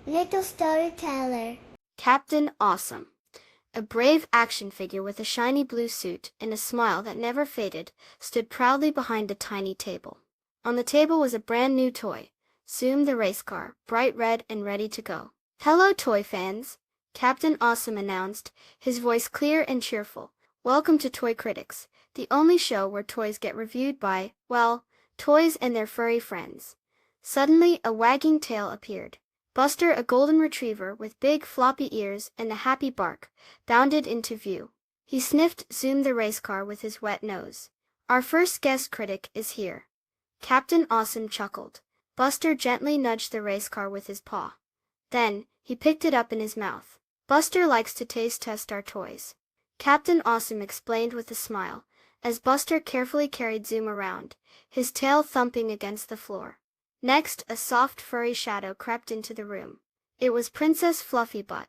Little storyteller. Captain Awesome. A brave action figure with a shiny blue suit and a smile that never faded, stood proudly behind a tiny table. On the table was a brand new toy, Zoom the race car, bright red and ready to go. "Hello, toy fans," Captain Awesome announced, his voice clear and cheerful. "Welcome to Toy Critics, the only show where toys get reviewed by, well, toys and their furry friends." Suddenly, a wagging tail appeared. Buster, a golden retriever with big floppy ears and a happy bark, bounded into view. He sniffed Zoom the race car with his wet nose. "Our first guest critic is here." Captain Awesome chuckled. Buster gently nudged the race car with his paw. Then, he picked it up in his mouth. "Buster likes to taste test our toys," Captain Awesome explained with a smile, as Buster carefully carried Zoom around, his tail thumping against the floor. Next, a soft furry shadow crept into the room. It was Princess Fluffybutt,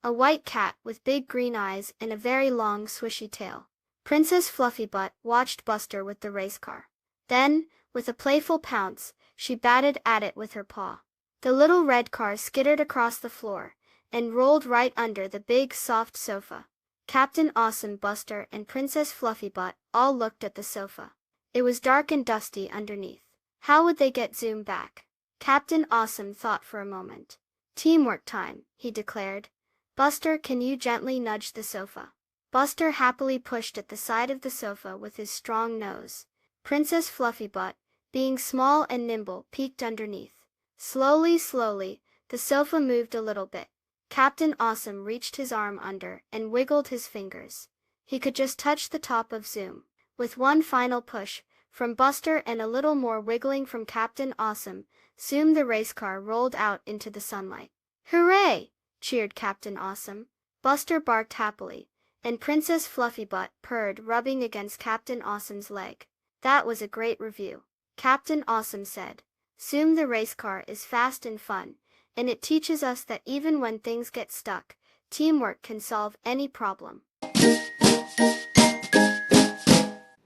a white cat with big green eyes and a very long swishy tail. Princess Fluffybutt watched Buster with the race car. Then, with a playful pounce, she batted at it with her paw. The little red car skittered across the floor and rolled right under the big soft sofa. Captain Awesome, Buster, and Princess Fluffybutt all looked at the sofa. It was dark and dusty underneath. How would they get Zoom back? Captain Awesome thought for a moment. "Teamwork time," he declared. "Buster, can you gently nudge the sofa?" Buster happily pushed at the side of the sofa with his strong nose. Princess Fluffybutt, being small and nimble, peeked underneath. Slowly, the sofa moved a little bit. Captain Awesome reached his arm under and wiggled his fingers. He could just touch the top of Zoom. With one final push from Buster and a little more wiggling from Captain Awesome, Zoom the race car rolled out into the sunlight. "Hooray!" cheered Captain Awesome. Buster barked happily, and Princess Fluffybutt purred, rubbing against Captain Awesome's leg. "That was a great review," Captain Awesome said. "Zoom the race car is fast and fun, and it teaches us that even when things get stuck, teamwork can solve any problem."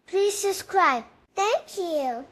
Please subscribe. Thank you.